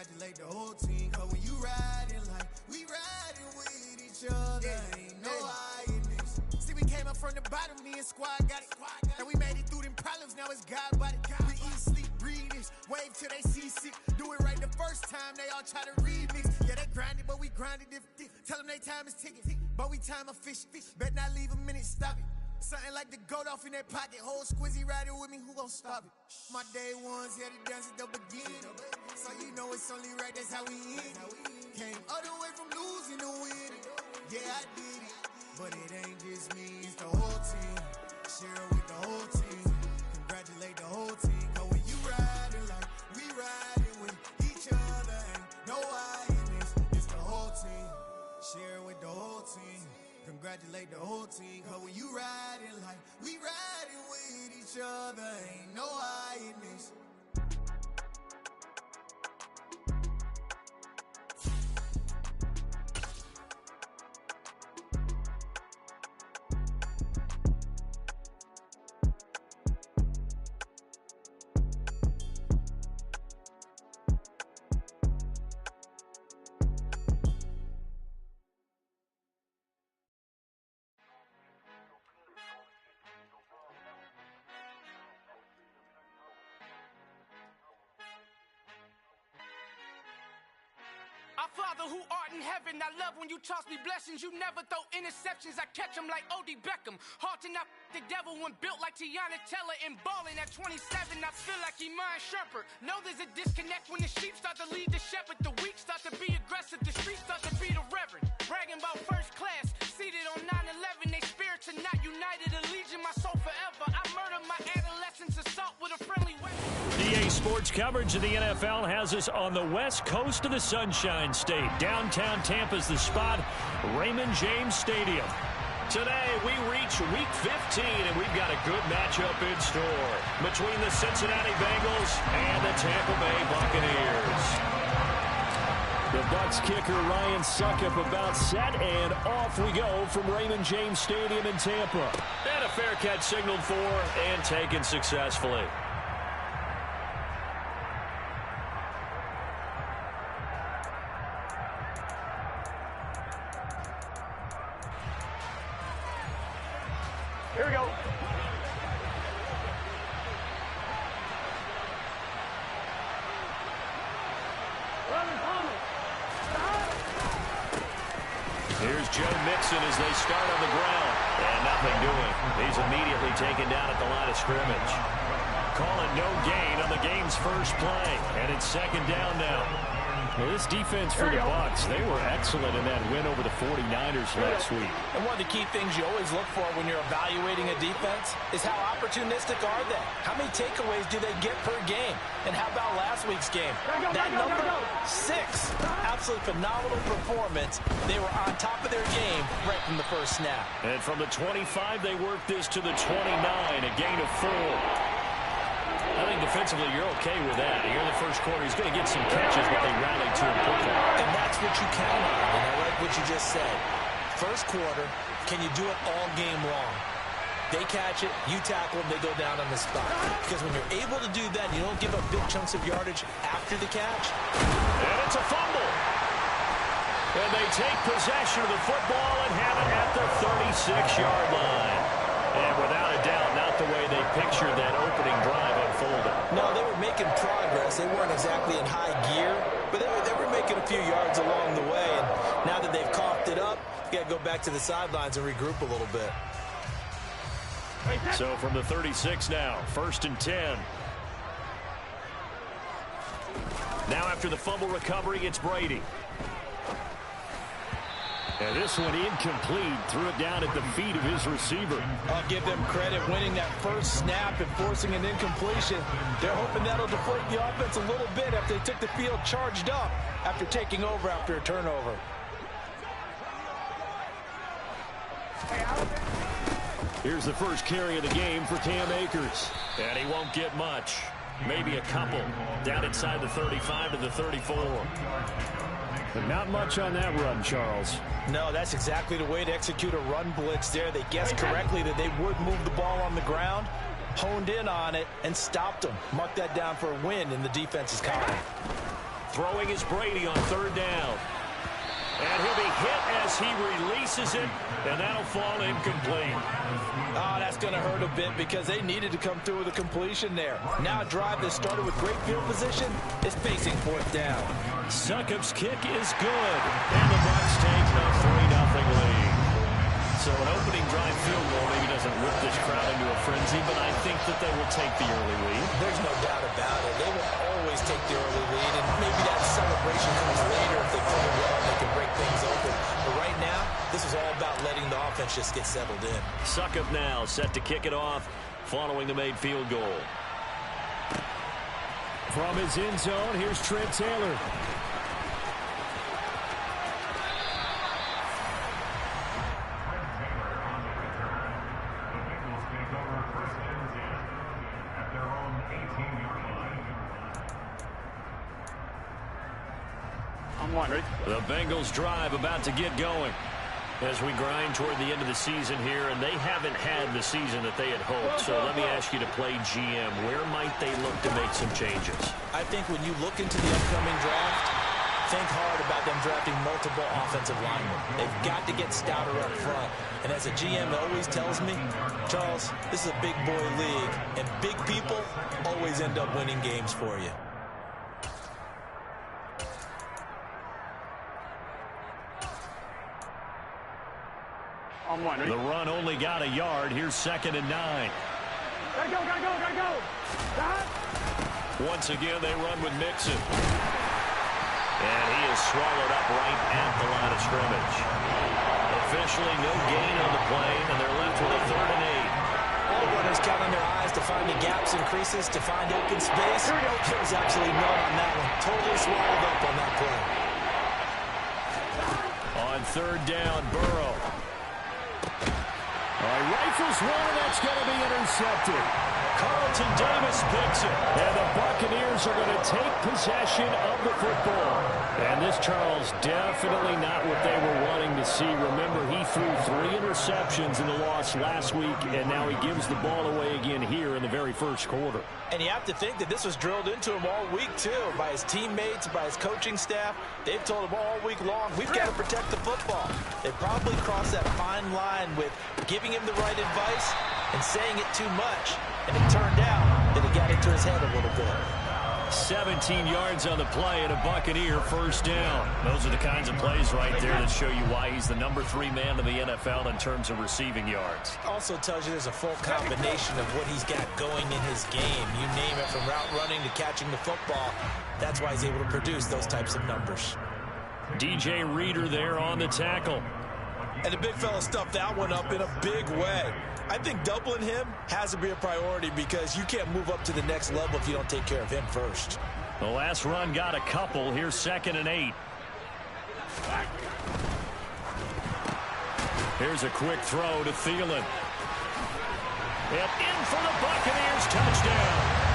congratulate the whole team. Cause when you riding like we riding with each other, ain't no hiding this. See, we came up from the bottom, me and squad got it. And we made it through them problems, now it's God body. We eat, sleep, breathe this, wave till they see sick. Do it right the first time, they all try to remix. Yeah, they grinded, but we grinded different. Tell them they time is ticking, but we time a fish. Bet not leave a minute, stop it. Something like the goat off in that pocket. Whole squizzy riding with me, who gon' stop it? My day ones had to dance at the beginning. So you know it's only right, that's how we end. Came all the way from losing to winning. Yeah, I did it, but it ain't just me, it's the whole team. Share it with the whole team. Congratulate the whole team. Cause when you riding like we riding with each other, ain't no hiding, it's the whole team. Share it with the whole team. Congratulate the whole team. Cause when you riding like we riding with each other, ain't no hiding this. Our Father who art in heaven, I love when you toss me blessings. You never throw interceptions, I catch them like O.D. Beckham. Hard to knock the devil when built like Tiana Teller. And balling at 27, I feel like Iman Shumpert. Know there's a disconnect when the sheep start to lead the shepherd. The weak start to be aggressive, the streets start to be the reverend. Bragging about first class, seated on 9/11. They spirits are not united, allegiance my soul forever. I murdered my adolescence, assault with a friendly weapon. EA Sports coverage of the NFL has us on the west coast of the Sunshine State. Downtown Tampa's the spot, Raymond James Stadium. Today, we reach Week 15, and we've got a good matchup in store between the Cincinnati Bengals and the Tampa Bay Buccaneers. The Bucs kicker Ryan Suckup about set, and off we go from Raymond James Stadium in Tampa. And a fair catch signaled for and taken successfully. Here we go. Here's Joe Mixon as they start on the ground. And nothing doing. He's immediately taken down at the line of scrimmage. Calling no gain on the game's first play. And it's second down now. Well, this defense for the Bucs, they were excellent in that win over the 49ers last week. And one of the key things you always look for when you're evaluating a defense is how opportunistic are they? How many takeaways do they get per game? And how about last week's game? That number 6, absolutely phenomenal performance. They were on top of their game right from the first snap. And from the 25, they worked this to the 29, a gain of 4. I think defensively you're okay with that. Here in the first quarter, he's going to get some catches, but they rallied to him quickly. And that's what you count on. And I like what you just said. First quarter, can you do it all game long? They catch it, you tackle them, they go down on the spot. Because when you're able to do that, you don't give up big chunks of yardage after the catch. And it's a fumble. And they take possession of the football and have it at the 36-yard line. And without a doubt, not the way they pictured that opening drive unfolding. No, they were making progress. They weren't exactly in high gear, but they were making a few yards along the way. And now that they've coughed it up, you got to go back to the sidelines and regroup a little bit. So from the 36 now, 1st and 10. Now after the fumble recovery, it's Brady. And this one incomplete. Threw it down at the feet of his receiver. I'll give them credit winning that first snap and forcing an incompletion. They're hoping that'll deflate the offense a little bit after they took the field charged up after taking over after a turnover. Here's the first carry of the game for Cam Akers. And he won't get much. Maybe a couple. Down inside the 35 to the 34. But not much on that run, Charles. No, that's exactly the way to execute a run blitz there. They guessed correctly that they would move the ball on the ground, honed in on it, and stopped them. Mark that down for a win in the defense's column. Throwing is Brady on 3rd down. And he'll be hit as he releases it, and that'll fall incomplete. Oh, that's going to hurt a bit because they needed to come through with a completion there. Now a drive that started with great field position is facing 4th down. Succop's kick is good, and the Bucs take a 3-0 lead. So an opening drive field goal maybe doesn't whip this crowd into a frenzy, but I think that they will take the early lead. There's no doubt about it. They will always take the early lead, and maybe that celebration comes later if they play well and they can break things open. But right now, this is all about letting the offense just get settled in. Succop now set to kick it off following the made field goal. From his end zone, here's Trent Taylor. The Bengals drive about to get going as we grind toward the end of the season here, and they haven't had the season that they had hoped. So let me ask you to play GM. Where might they look to make some changes? I think when you look into the upcoming draft, think hard about them drafting multiple offensive linemen. They've got to get stouter up front. And as a GM always tells me, Charles, this is a big boy league, and big people always end up winning games for you. The run only got a yard. Here's 2nd and 9. Gotta go. Once again, they run with Mixon. And he is swallowed up right at the line of scrimmage. Officially, no gain on the play, and they're left with a 3rd and 8. All runners counting their eyes to find the gaps and creases, to find open space. There was absolutely none on that one. Totally swallowed up on that play. On 3rd down, Burrow. All right, rifles one, and that's going to be intercepted. Carlton Davis picks it. And the Buccaneers are going to take possession of the football. And this, Charles, definitely not what they were wanting to see. Remember, he threw 3 interceptions in the loss last week, and now he gives the ball away again here in the very first quarter. And you have to think that this was drilled into him all week, too, by his teammates, by his coaching staff. They've told him all week long, we've got to protect the football. They probably crossed that fine line with giving him the right advice and saying it too much. And it turned out that it got into his head a little bit. 17 yards on the play and a Buccaneer 1st down. Those are the kinds of plays right there that show you why he's the number 3 man in the NFL in terms of receiving yards. Also tells you there's a full combination of what he's got going in his game. You name it, from route running to catching the football. That's why he's able to produce those types of numbers. DJ Reader there on the tackle. And the big fella stuffed that one up in a big way. I think doubling him has to be a priority because you can't move up to the next level if you don't take care of him first. The last run got a couple. Here's 2nd and 8. Here's a quick throw to Thielen. And in for the Buccaneers, touchdown.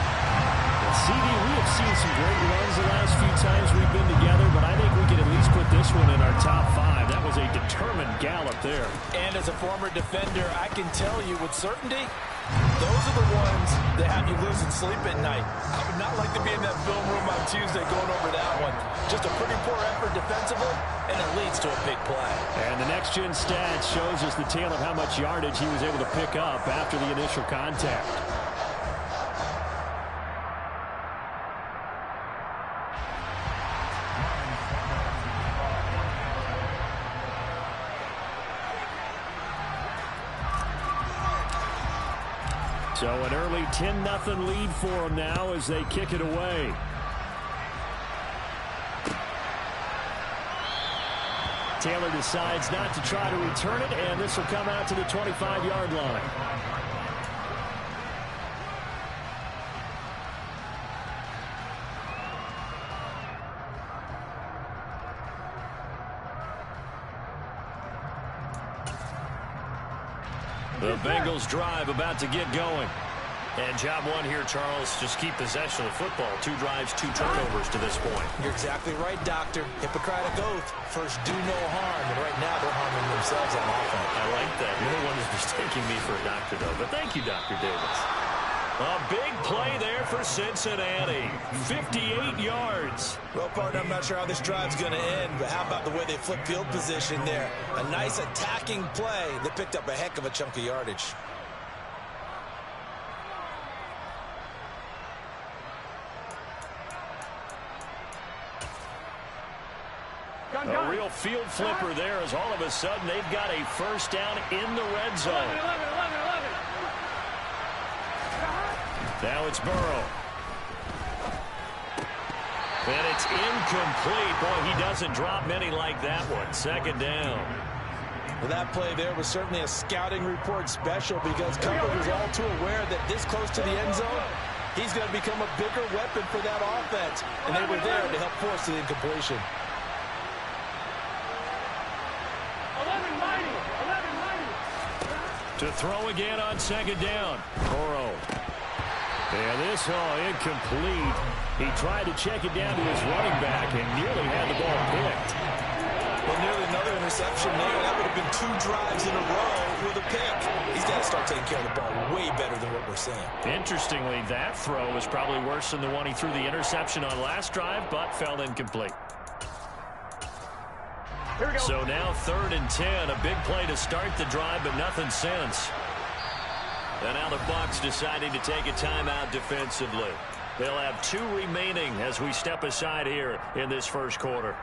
CD, we have seen some great runs the last few times we've been together, but I think we can at least put this one in our top 5. That was a determined gallop there. And as a former defender, I can tell you with certainty, those are the ones that have you losing sleep at night. I would not like to be in that film room on Tuesday going over that one. Just a pretty poor effort defensively, and it leads to a big play. And the next-gen stats shows us the tale of how much yardage he was able to pick up after the initial contact. So an early 10-0 lead for them now as they kick it away. Taylor decides not to try to return it, and this will come out to the 25-yard line. The Bengals drive about to get going. And job one here, Charles, just keep possession of the football. 2 drives, 2 turnovers to this point. You're exactly right, Doctor. Hippocratic oath. First, do no harm. And right now, they're harming themselves on offense. I like that. You're the one who's mistaking me for a doctor, though. But thank you, Dr. Davis. A big play there for Cincinnati. 58 yards. Well, partner, I'm not sure how this drive's going to end, but how about the way they flip field position there? A nice attacking play that picked up a heck of a chunk of yardage. A real field flipper there as all of a sudden they've got a first down in the red zone. 11. Now it's Burrow. And it's incomplete. Boy, he doesn't drop many like that one. Second down. Well, that play there was certainly a scouting report special because coverage was all too aware that this close to the end zone, he's going to become a bigger weapon for that offense. And they were there to help force the incompletion. 11. To throw again on second down. Burrow. And this incomplete. He tried to check it down to his running back and nearly had the ball picked. Well, nearly another interception there. That would have been 2 drives in a row with a pick. He's got to start taking care of the ball way better than what we're seeing. Interestingly, that throw was probably worse than the one he threw the interception on last drive, but fell incomplete. So now 3rd and 10. A big play to start the drive, but nothing since. And now the Bucs deciding to take a timeout defensively. They'll have 2 remaining as we step aside here in this first quarter.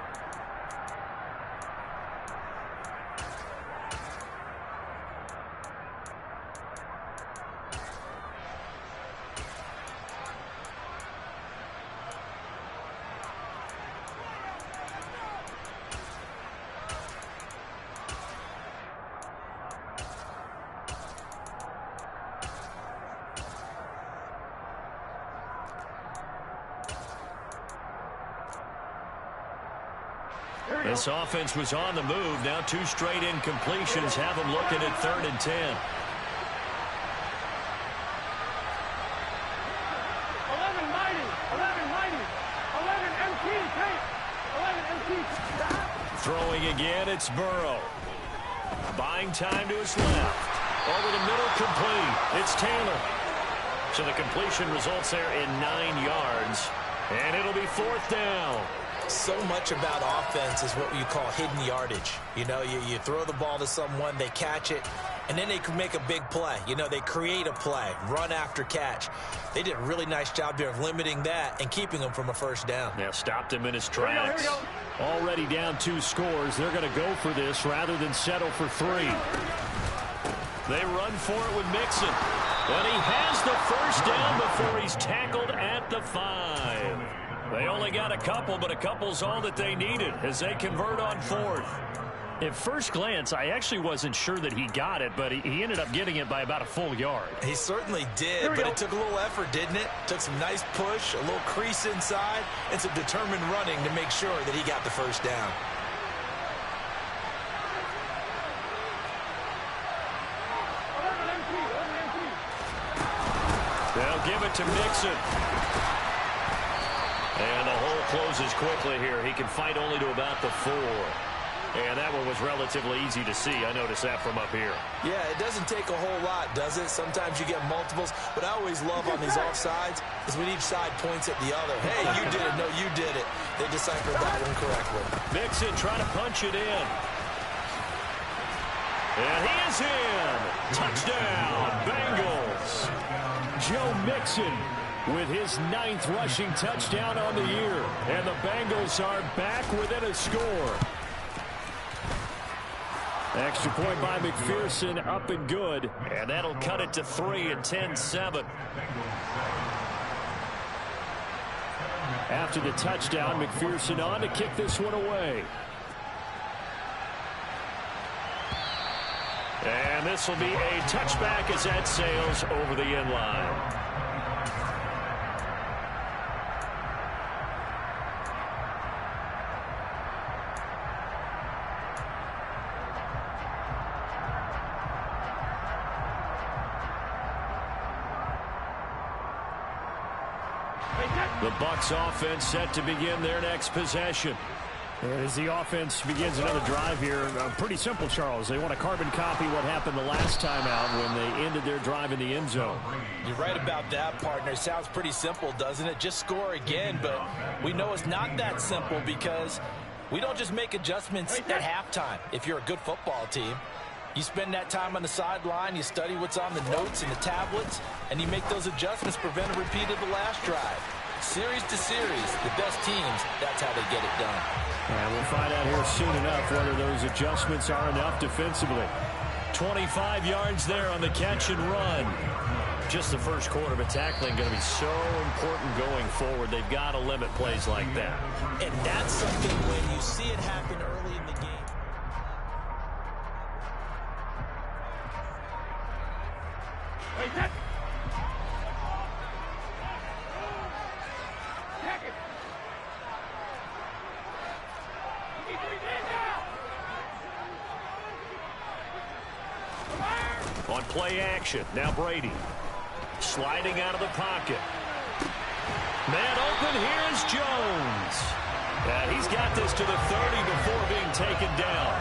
This offense was on the move. Now 2 straight incompletions have them looking at 3rd and 10. 11 MT. Throwing again, it's Burrow. Buying time to his left. Over the middle, complete. It's Taylor. So the completion results there in 9 yards. And it'll be 4th down. So much about offense is what you call hidden yardage. You know, you throw the ball to someone, they catch it, and then they can make a big play. You know, they create a play, run after catch. They did a really nice job there of limiting that and keeping him from a first down. Yeah, stopped him in his tracks. Already down 2 scores. They're going to go for this rather than settle for 3. They run for it with Mixon. And he has the first down before he's tackled at the 5. They only got a couple, but a couple's all that they needed as they convert on 4th. At first glance, I actually wasn't sure that he got it, but he ended up getting it by about a full yard. He certainly did, but it took a little effort, didn't it? Took some nice push, a little crease inside, and some determined running to make sure that he got the first down. They'll give it to Mixon. And the hole closes quickly here. He can fight only to about the 4. And that one was relatively easy to see. I noticed that from up here. Yeah, it doesn't take a whole lot, does it? Sometimes you get multiples. What I always love on these offsides is when each side points at the other. Hey, you did it. No, you did it. They deciphered that one correctly. Mixon trying to punch it in. And he is in. Touchdown, Bengals. Joe Mixon with his 9th rushing touchdown on the year. And the Bengals are back within a score. Extra point by McPherson, up and good. And that'll cut it to 3 at 10-7. After the touchdown, McPherson on to kick this one away. And this will be a touchback as that sails over the end line. The Bucs offense set to begin their next possession. And as the offense begins another drive here, pretty simple, Charles. They want to carbon copy what happened the last time out when they ended their drive in the end zone. You're right about that, partner. Sounds pretty simple, doesn't it? Just score again, but we know it's not that simple because we don't just make adjustments at halftime. If you're a good football team, you spend that time on the sideline, you study what's on the notes and the tablets, and you make those adjustments, prevent a repeat of the last drive. Series to series, the best teams, that's how they get it done. And we'll find out here soon enough whether those adjustments are enough defensively. 25 yards there on the catch and run. Just the first quarter, but tackling going to be so important going forward. They've got to limit plays like that. And that's something when you see it happen early in the game. On play action, now Brady. Sliding out of the pocket. Man open, here's Jones. And he's got this to the 30 before being taken down.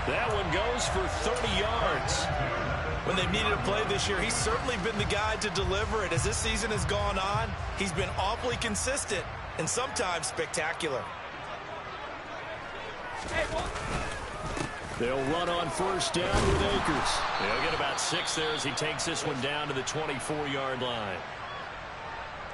That one goes for 30 yards. When they've needed a play this year, he's certainly been the guy to deliver it. As this season has gone on, he's been awfully consistent and sometimes spectacular. They'll run on first down with Akers. They'll get about 6 there as he takes this one down to the 24-yard line.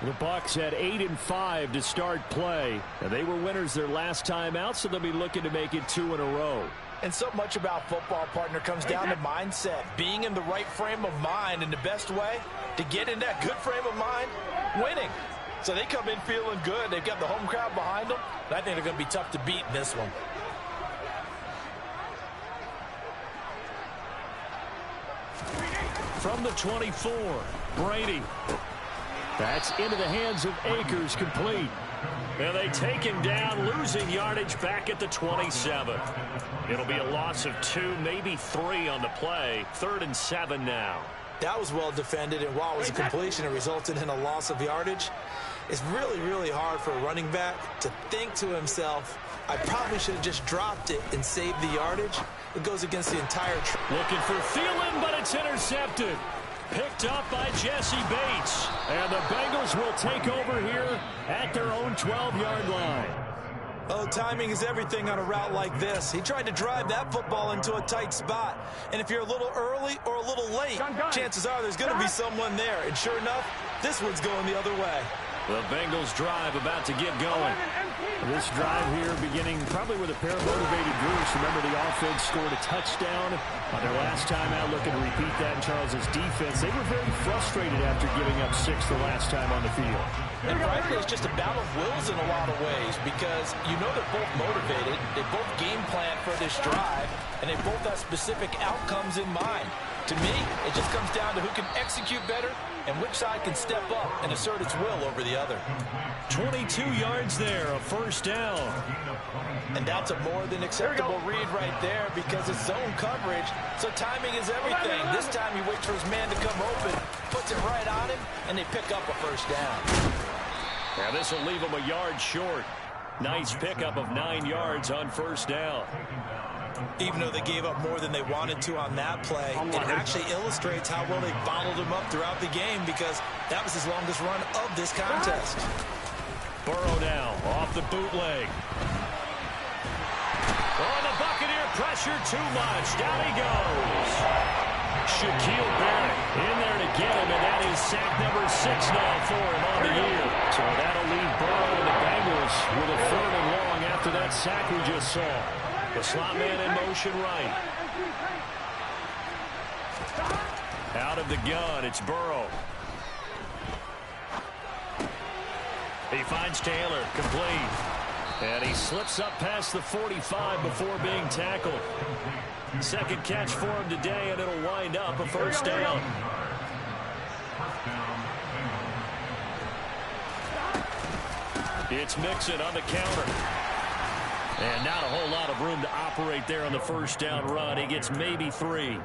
The Bucs had 8-5 to start play, and they were winners their last time out, so they'll be looking to make it 2 in a row. And so much about football, partner, comes down to mindset. Being in the right frame of mind, and the best way to get in that good frame of mind, winning. So they come in feeling good. They've got the home crowd behind them, and I think they're going to be tough to beat in this one. From the 24, Brady. That's into the hands of Akers, complete. And they take him down, losing yardage back at the 27. It'll be a loss of 2, maybe 3 on the play. 3rd and 7 now. That was well defended, and while it was a completion, it resulted in a loss of yardage. It's really, really hard for a running back to think to himself, I probably should have just dropped it and saved the yardage. It goes against the entire looking for Thielen, but it's intercepted. Picked up by Jesse Bates. And the Bengals will take over here at their own 12-yard line. Oh, timing is everything on a route like this. He tried to drive that football into a tight spot. And if you're a little early or a little late, chances are there's going to be someone there. And sure enough, this one's going the other way. The Bengals drive about to get going. This drive here beginning probably with a pair of motivated groups. Remember, the offense scored a touchdown on their last time out. Looking to repeat that in Charles's defense. They were very frustrated after giving up 6 the last time on the field. And frankly, it's just a battle of wills in a lot of ways because you know they're both motivated. They both game plan for this drive, and they both have specific outcomes in mind. To me, it just comes down to who can execute better and which side can step up and assert its will over the other. 22 yards there, a first down. And that's a more than acceptable read right there because it's zone coverage, so timing is everything. This time he waits for his man to come open, puts it right on him, and they pick up a first down. Now this will leave him a yard short. Nice pickup of 9 yards on first down. Even though they gave up more than they wanted to on that play, it actually illustrates how well they bottled him up throughout the game because that was his longest run of this contest. Burrow now off the bootleg. Oh, the Buccaneer pressure too much. Down he goes. Shaquille Barrett in there to get him, and that is sack number 6 now for him on the year. So that'll leave Burrow and the Bengals with a 3rd and long after that sack we just saw. The slot man in motion right. Out of the gun, it's Burrow. He finds Taylor, complete. And he slips up past the 45 before being tackled. Second catch for him today, and it'll wind up a first down. It's Mixon on the counter. And not a whole lot of room to operate there on the first down run. He gets maybe 3.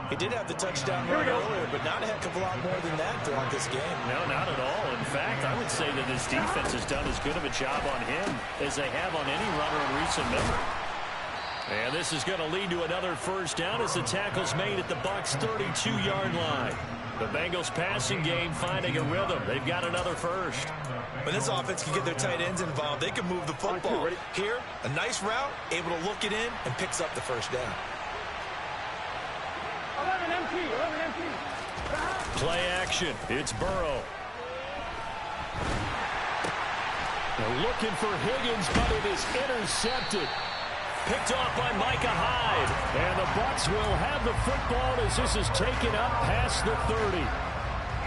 He did have the touchdown run earlier, but not a heck of a lot more than that throughout this game. No, not at all. In fact, I would say that his defense has done as good of a job on him as they have on any runner in recent memory. And this is going to lead to another first down as the tackle's made at the Bucs' 32-yard line. The Bengals passing game finding a rhythm. They've got another first. When this offense can get their tight ends involved, they can move the football. Here, a nice route, able to look it in, and picks up the first down. 11 empty. Play action. It's Burrow. They're looking for Higgins, but it is intercepted. Picked off by Micah Hyde. And the Bucs will have the football as this is taken up past the 30.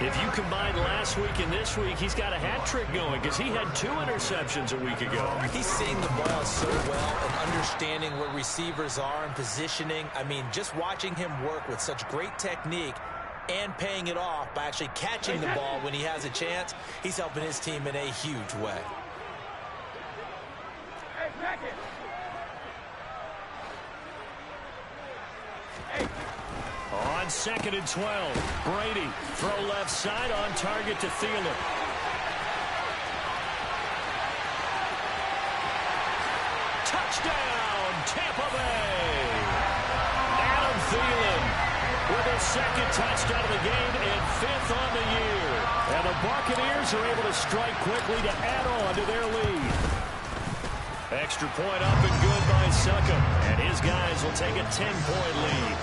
If you combine last week and this week, he's got a hat trick going because he had 2 interceptions a week ago. He's seeing the ball so well and understanding where receivers are and positioning. I mean, just watching him work with such great technique and paying it off by actually catching the ball when he has a chance, he's helping his team in a huge way. Hey, back it. On 2nd and 12, Brady, throw left side on target to Thielen. Touchdown, Tampa Bay! Adam Thielen with his 2nd touchdown of the game and 5th on the year. And the Buccaneers are able to strike quickly to add on to their lead. Extra point up and good by Succop. And his guys will take a 10-point lead.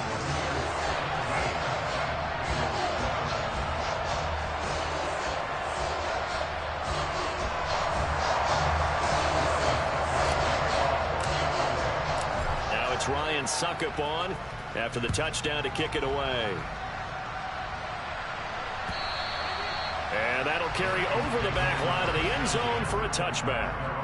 Ryan Succop on after the touchdown to kick it away. And that'll carry over the back line of the end zone for a touchback.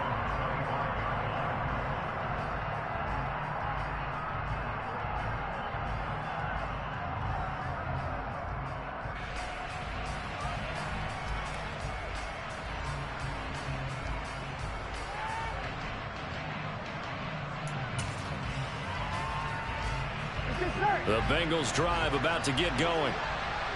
The Bengals drive about to get going.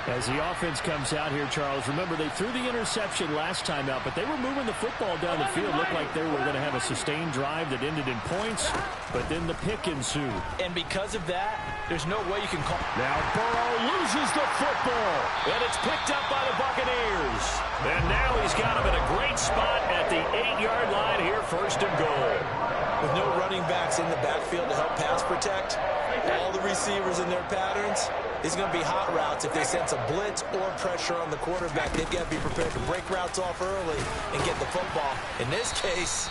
As the offense comes out here, Charles, remember they threw the interception last time out, but they were moving the football down the field. Looked like they were going to have a sustained drive that ended in points, but then the pick ensued. And because of that, there's no way you can call. Now Burrow loses the football. And it's picked up by the Buccaneers. And now he's got him in a great spot at the 8-yard line here, 1st and goal. With no running backs in the backfield to help pass protect, all the receivers in their patterns, it's going to be hot routes if they sense a blitz or pressure on the quarterback. They've got to be prepared to break routes off early and get the football. In this case,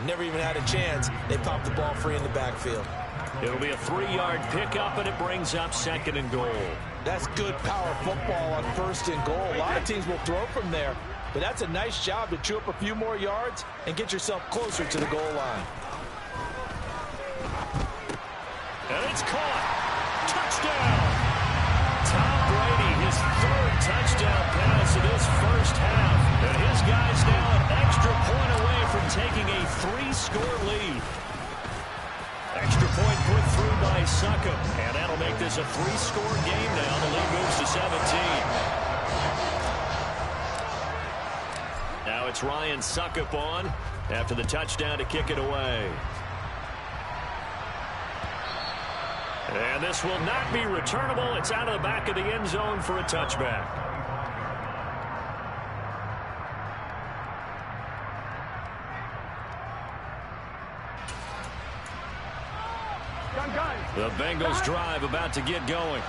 never even had a chance. They popped the ball free in the backfield. It'll be a 3-yard pickup, and it brings up 2nd and goal. That's good power football on 1st and goal. A lot of teams will throw from there, but that's a nice job to chew up a few more yards and get yourself closer to the goal line. And it's caught. Touchdown. Tom Brady, his 3rd touchdown pass of this first half. And his guys now an extra point away from taking a 3-score lead. Extra point put through by Succop. And that'll make this a 3-score game now. The lead moves to 17. Now it's Ryan Succop on after the touchdown to kick it away. And this will not be returnable. It's out of the back of the end zone for a touchback. The Bengals drive about to get going.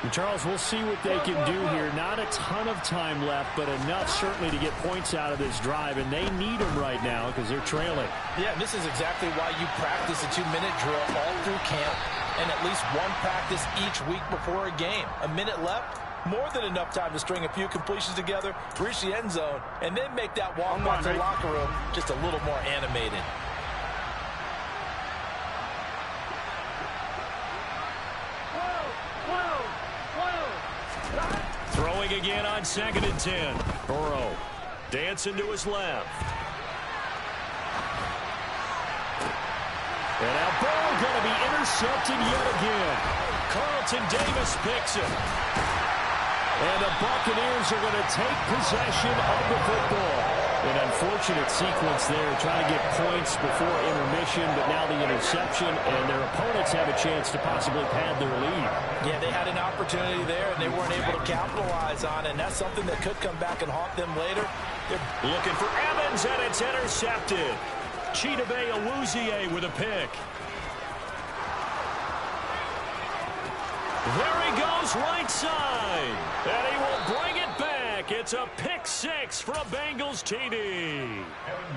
And Charles, we'll see what they can do here. Not a ton of time left, but enough certainly to get points out of this drive, and they need them right now because they're trailing. Yeah, and this is exactly why you practice a 2-minute drill all through camp and at least one practice each week before a game. A minute left, more than enough time to string a few completions together, reach the end zone, and then make that walk back to the locker room just a little more animated. Throwing again on 2nd and 10. Burrow dancing to his left. And now Burrow going to be intercepted yet again. Carlton Davis picks it. And the Buccaneers are going to take possession of the football. An unfortunate sequence there, trying to get points before intermission, but now the interception, and their opponents have a chance to possibly pad their lead. Yeah, they had an opportunity there, and they weren't able to capitalize on it, and that's something that could come back and haunt them later. They're looking for Evans, and it's intercepted. Chidobe Awuzie with a pick. There he goes, right side. And he will bring it back. It's a pick six for a Bengals TD.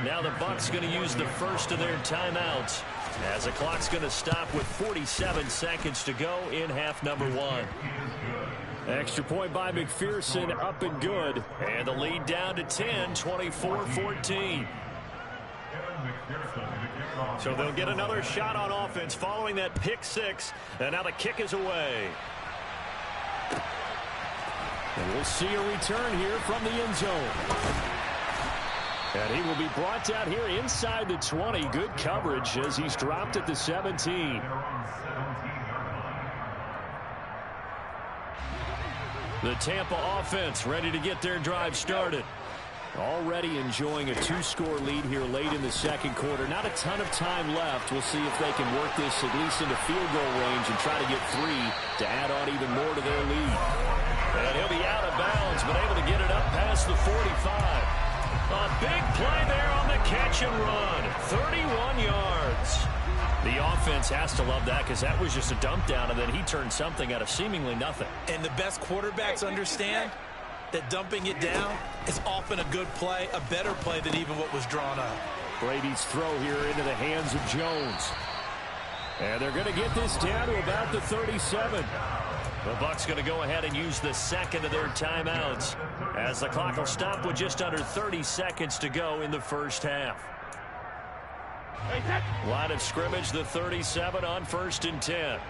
Now the Bucs going to use the first of their timeouts, as the clock's going to stop with 47 seconds to go in half number one. Extra point by McPherson, up and good. And the lead down to 10, 24-14. So they'll get another shot on offense following that pick six. And now the kick is away. And we'll see a return here from the end zone. And he will be brought down here inside the 20. Good coverage as he's dropped at the 17. The Tampa offense ready to get their drive started. Already enjoying a two-score lead here late in the second quarter. Not a ton of time left. We'll see if they can work this at least into field goal range and try to get three to add on even more to their lead. And he'll be out of bounds, but able to get it up past the 45. A big play there on the catch and run. 31 yards. The offense has to love that because that was just a dump down, and then he turned something out of seemingly nothing. And the best quarterbacks understand that dumping it down is often a good play, a better play than even what was drawn up. Brady's throw here into the hands of Jones. And they're going to get this down to about the 37. The Bucs going to go ahead and use the second of their timeouts, as the clock will stop with just under 30 seconds to go in the first half. Line of scrimmage, the 37 on 1st and 10.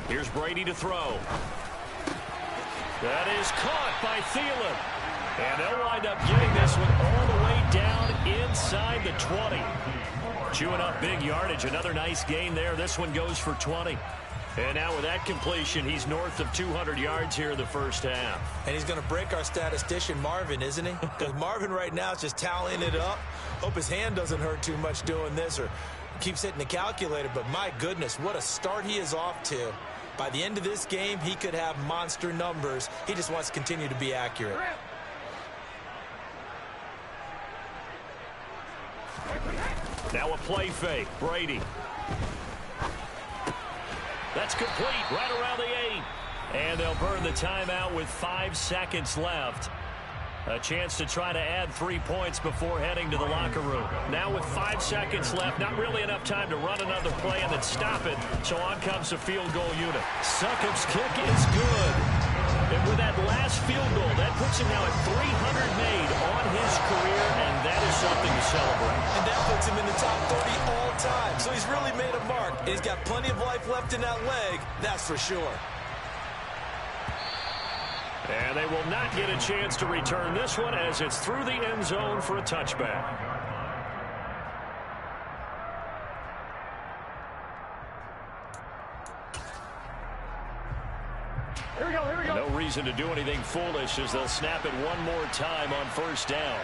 Here's Brady to throw. That is caught by Thielen. And they'll wind up getting this one all the way down inside the 20. Chewing up big yardage. Another nice gain there. This one goes for 20. And now with that completion, he's north of 200 yards here in the first half. And he's going to break our statistician, Marvin, isn't he? Because Marvin right now is just tallying it up. Hope his hand doesn't hurt too much doing this or keeps hitting the calculator. But my goodness, what a start he is off to. By the end of this game, he could have monster numbers. He just wants to continue to be accurate. Now a play fake. Brady. That's complete right around the 8. And they'll burn the timeout with 5 seconds left. A chance to try to add 3 points before heading to the locker room. Now with 5 seconds left, not really enough time to run another play and then stop it. So on comes the field goal unit. Succop's kick is good. And with that last field goal, that puts him now at 300 made on his career, and that is something to celebrate. And that puts him in the top 30 all time. So he's really made a mark. And he's got plenty of life left in that leg, that's for sure. And they will not get a chance to return this one as it's through the end zone for a touchback. Here we go, here we go. No reason to do anything foolish as they'll snap it one more time on first down.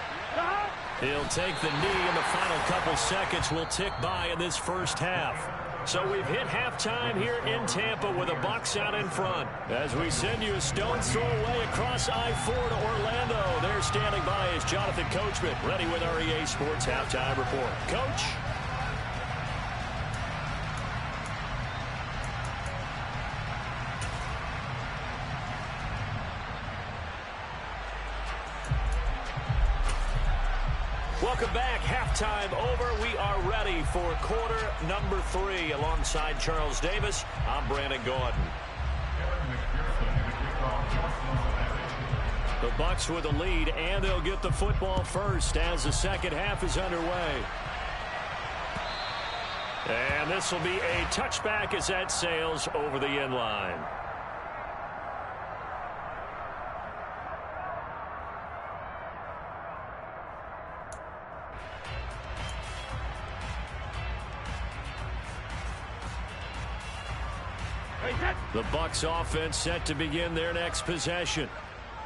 He'll take the knee, and the final couple seconds will tick by in this first half. So we've hit halftime here in Tampa with the Bucs out in front. As we send you a stone's throw away across I-4 to Orlando. There standing by is Jonathan Coachman, ready with our EA Sports Halftime Report. Coach? Welcome back. Halftime over. We are ready for quarter number 3 alongside Charles Davis. I'm Brandon Gordon. The Bucs with the lead, and they'll get the football first as the second half is underway. And this will be a touchback as that sails over the end line. The Bucs offense set to begin their next possession.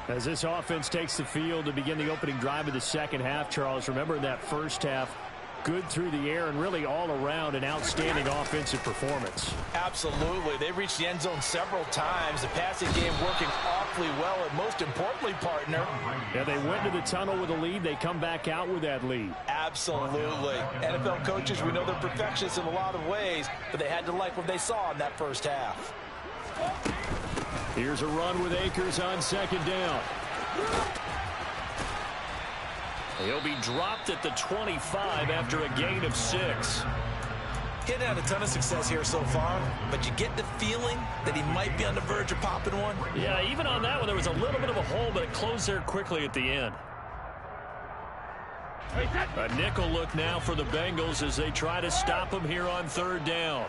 As this offense takes the field to begin the opening drive of the second half, Charles, remember in that first half, good through the air and really all around an outstanding offensive performance. Absolutely. They reached the end zone several times. The passing game working awfully well, and most importantly, partner. Yeah, they went to the tunnel with a lead. They come back out with that lead. Absolutely. NFL coaches, we know they're perfectionists in a lot of ways, but they had to like what they saw in that first half. Here's a run with Akers on second down. He'll be dropped at the 25 after a gain of 6. He hadn't had a ton of success here so far, but you get the feeling that he might be on the verge of popping one. Yeah, even on that one, there was a little bit of a hole, but it closed there quickly at the end. A nickel look now for the Bengals as they try to stop him here on third down.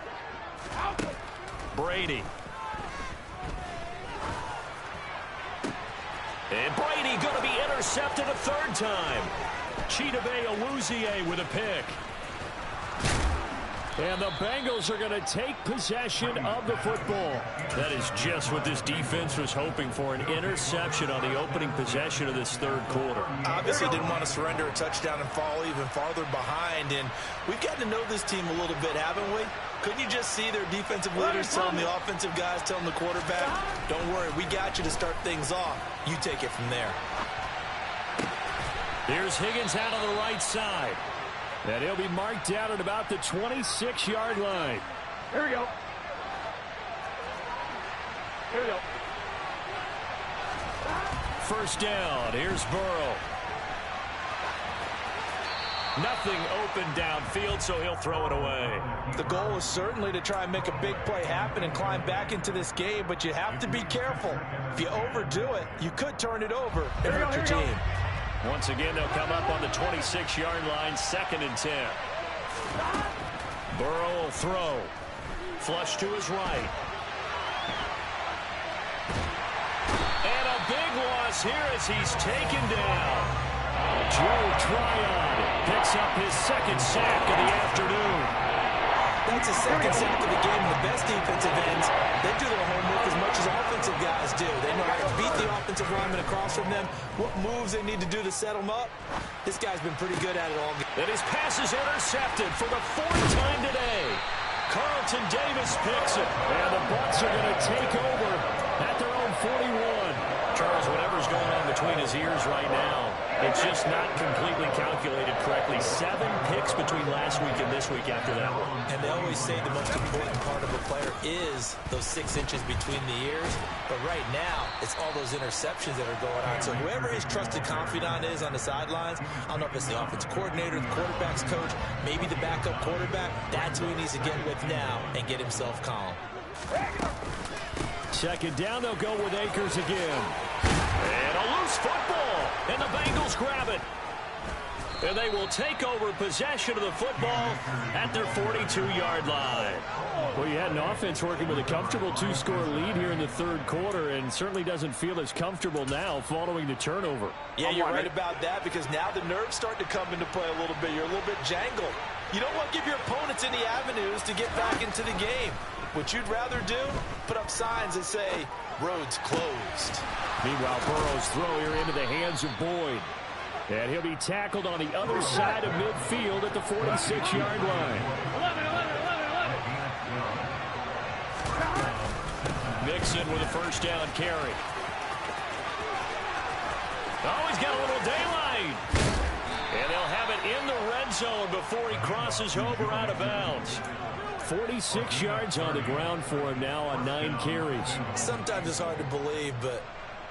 Brady. And Brady going to be intercepted a third time. Chidobe Awuzie with a pick. And the Bengals are going to take possession of the football. That is just what this defense was hoping for, an interception on the opening possession of this third quarter. Obviously didn't want to surrender a touchdown and fall even farther behind. And we've gotten to know this team a little bit, haven't we? Couldn't you just see their defensive leaders telling the offensive guys, telling the quarterback, don't worry, we got you to start things off. You take it from there. Here's Higgins out on the right side. And he'll be marked down at about the 26-yard line. Here we go. Here we go. First down. Here's Burrow. Nothing open downfield, so he'll throw it away. The goal is certainly to try and make a big play happen and climb back into this game, but you have to be careful. If you overdo it, you could turn it over and hurt your team. Once again, they'll come up on the 26-yard line, 2nd and 10. Burrow will throw. Flush to his right. And a big loss here as he's taken down. Joe Tryon picks up his 2nd sack of the afternoon. That's a 2nd sack of the game. The best defensive ends, they do their homework as much as offensive guys do. They know how to beat the offensive lineman across from them, what moves they need to do to set them up. This guy's been pretty good at it all game. And his pass is intercepted for the 4th time today. Carlton Davis picks it. And the Bucs are going to take over at their own 41. Charles, whatever's going on between his ears right now, it's just not completely calculated correctly. 7 picks between last week and this week after that one. And they always say the most important part of a player is those 6 inches between the ears. But right now, it's all those interceptions that are going on. So whoever his trusted confidant is on the sidelines, I don't know if it's the offensive coordinator, the quarterback's coach, maybe the backup quarterback, that's who he needs to get with now and get himself calm. 2nd down, they'll go with Akers again. And a loose football, and the Bengals grab it. And they will take over possession of the football at their 42-yard line. Well, you had an offense working with a comfortable 2-score lead here in the third quarter, and certainly doesn't feel as comfortable now following the turnover. Yeah, you're right about that, because now the nerves start to come into play a little bit. You're a little bit jangled. You don't want to give your opponents any avenues to get back into the game. What you'd rather do, put up signs that say, roads closed. Meanwhile, Burrow's throw here into the hands of Boyd. And he'll be tackled on the other side of midfield at the 46-yard line. 11. Mixon with a first down carry. Oh, he's got a little daylight. And they'll have it in the red zone before he crosses over out of bounds. 46 yards on the ground for him now on 9 carries. Sometimes it's hard to believe, but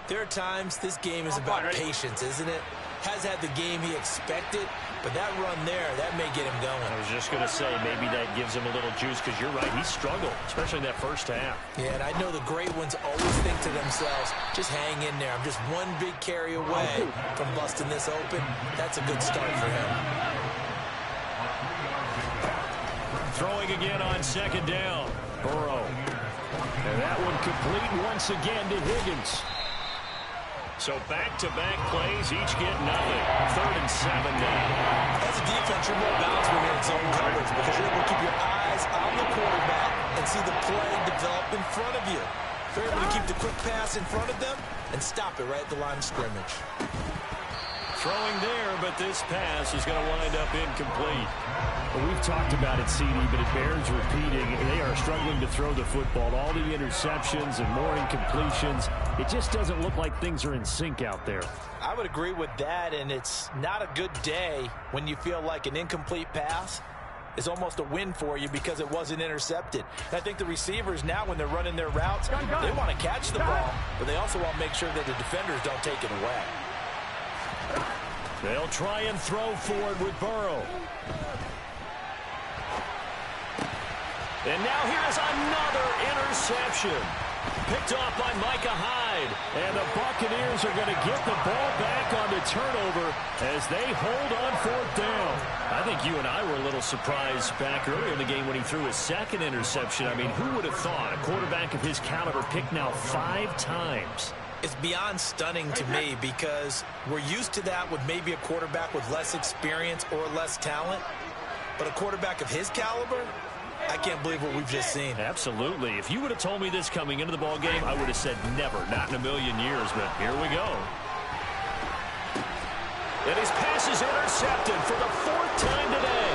there are times this game is about patience, isn't it? Has had the game he expected, but that run there, that may get him going. I was just going to say, maybe that gives him a little juice, because you're right, he struggled, especially in that first half. Yeah, and I know the great ones always think to themselves, just hang in there. I'm just one big carry away from busting this open. That's a good start for him. Throwing again on 2nd down. Burrow. And that one complete once again to Higgins. So back-to-back plays, each get nothing. 3rd and 7 now. As a defense, you're more balanced when you're in zone coverage because you're able to keep your eyes on the quarterback and see the play develop in front of you. If you're able to keep the quick pass in front of them and stop it right at the line of scrimmage. Throwing there, but this pass is going to wind up incomplete. Well, we've talked about it, CD, but it bears repeating. They are struggling to throw the football. All the interceptions and more incompletions. It just doesn't look like things are in sync out there. I would agree with that, and it's not a good day when you feel like an incomplete pass is almost a win for you because it wasn't intercepted. And I think the receivers now, when they're running their routes, they want to catch the ball, but they also want to make sure that the defenders don't take it away. They'll try and throw forward with Burrow. And now here's another interception. Picked off by Micah Hyde. And the Buccaneers are going to get the ball back on the turnover as they hold on fourth down. I think you and I were a little surprised back earlier in the game when he threw his second interception. I mean, who would have thought a quarterback of his caliber picked now 5 times? It's beyond stunning to me because we're used to that with maybe a quarterback with less experience or less talent. But a quarterback of his caliber, I can't believe what we've just seen. Absolutely. If you would have told me this coming into the ball game, I would have said never, not in a million years, but here we go. And his pass is intercepted for the 4th time today.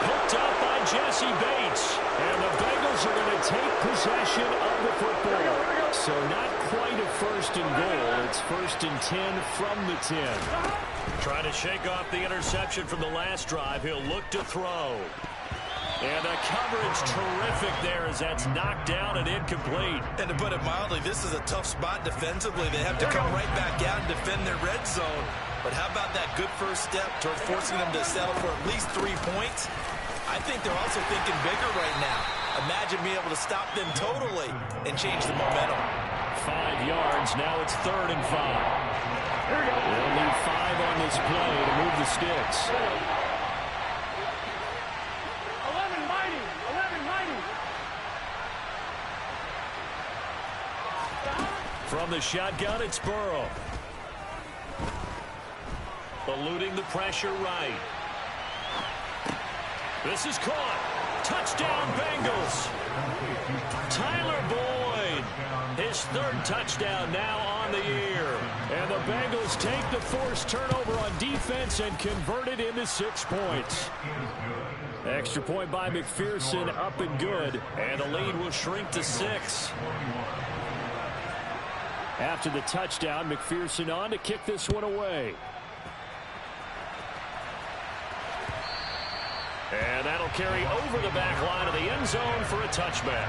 Picked up by Jesse Bates. And the Bengals are going to take possession of the football. So not quite a 1st and goal. It's 1st and 10 from the 10. Trying to shake off the interception from the last drive. He'll look to throw. And the coverage terrific there as that's knocked down and incomplete. And to put it mildly, this is a tough spot defensively. They have to come right back out and defend their red zone. But how about that good first step towards forcing them to settle for at least 3 points? I think they're also thinking bigger right now. Imagine being able to stop them totally and change the momentum. 5 yards. Now it's 3rd and 5. They'll need 5 on this play to move the sticks. From the shotgun, it's Burrow. Eluding the pressure right. This is caught. Touchdown, Bengals. Tyler Boyd. His 3rd touchdown now on the year. And the Bengals take the forced turnover on defense and convert it into 6 points. Extra point by McPherson, up and good. And the lead will shrink to 6. After the touchdown, McPherson on to kick this one away. And that'll carry over the back line of the end zone for a touchback.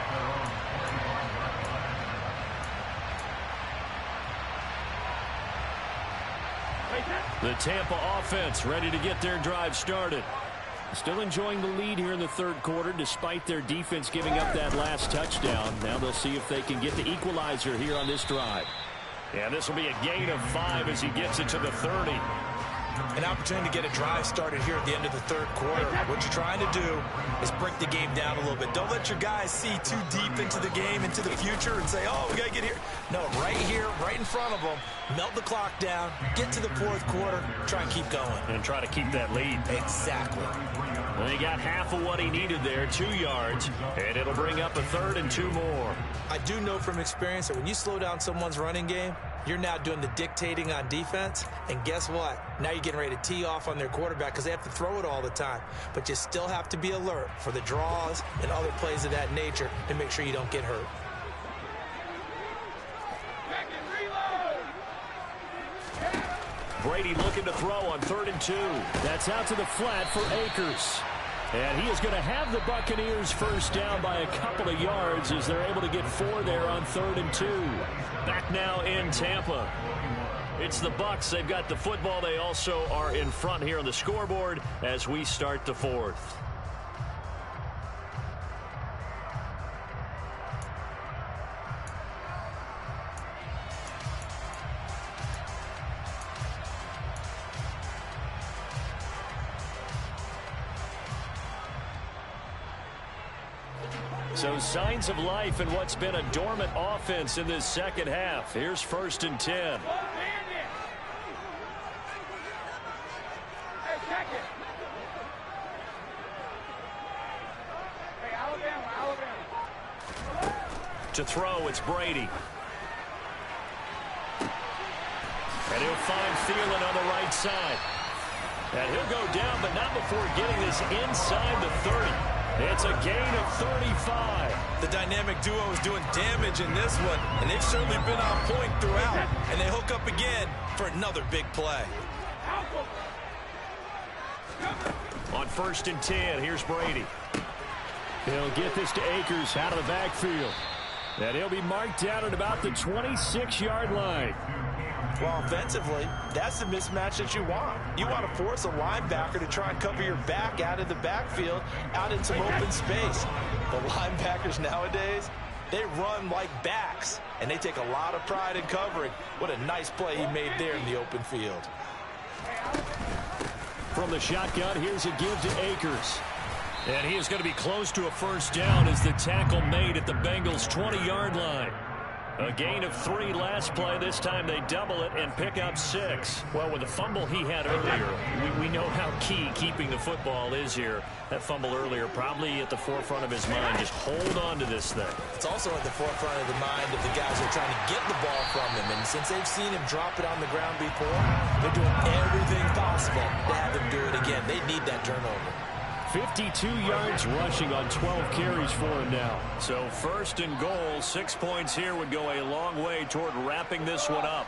The Tampa offense ready to get their drive started. Still enjoying the lead here in the 3rd quarter despite their defense giving up that last touchdown. Now they'll see if they can get the equalizer here on this drive. And this will be a gain of 5 as he gets it to the 30. An opportunity to get a drive started here at the end of the 3rd quarter. What you're trying to do is break the game down a little bit. Don't let your guys see too deep into the game, into the future, and say, oh, we got to get here. No, right here, right in front of them, melt the clock down, get to the 4th quarter, try and keep going. And try to keep that lead. Exactly. And he got half of what he needed there, 2 yards, and it'll bring up a 3rd and 2 more. I do know from experience that when you slow down someone's running game, you're now doing the dictating on defense, and guess what? Now you're getting ready to tee off on their quarterback because they have to throw it all the time. But you still have to be alert for the draws and other plays of that nature to make sure you don't get hurt. Brady looking to throw on 3rd and 2. That's out to the flat for Akers. And he is going to have the Buccaneers first down by a couple of yards as they're able to get 4 there on 3rd and 2. Back now in Tampa. It's the Bucs. They've got the football. They also are in front here on the scoreboard as we start the 4th. So signs of life in what's been a dormant offense in this 2nd half. Here's 1st and 10. To throw, it's Brady. And he'll find Thielen on the right side. And he'll go down, but not before getting this inside the 30. It's a gain of 35. The dynamic duo is doing damage in this one, and they've certainly been on point throughout. And they hook up again for another big play. On 1st and 10, here's Brady. He'll get this to Akers out of the backfield. And he'll be marked down at about the 26-yard line. Well, offensively, that's the mismatch that you want. You want to force a linebacker to try and cover your back out of the backfield, out in some open space. The linebackers nowadays, they run like backs, and they take a lot of pride in covering. What a nice play he made there in the open field. From the shotgun, here's a give to Akers. And he is going to be close to a first down as the tackle made at the Bengals' 20-yard line. A gain of 3 last play. This time they double it and pick up 6. Well, with the fumble he had earlier, we know how key keeping the football is here. That fumble earlier probably at the forefront of his mind. Just hold on to this thing. It's also at the forefront of the mind of the guys who are trying to get the ball from him. And since they've seen him drop it on the ground before, they're doing everything possible to have him do it again. They need that turnover. 52 yards rushing on 12 carries for him now. So 1st and goal, 6 points here would go a long way toward wrapping this one up.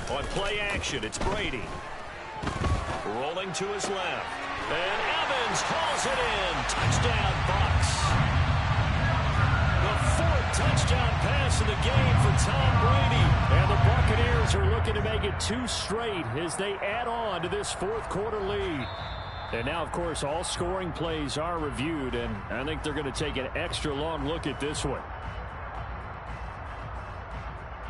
On play action, it's Brady. Rolling to his left. And Evans hauls it in. Touchdown, Bucs. The 4th touchdown pass of the game for Tom Brady. And the Buccaneers are looking to make it 2 straight as they add on to this 4th quarter lead. And now, of course, all scoring plays are reviewed, and I think they're going to take an extra long look at this one.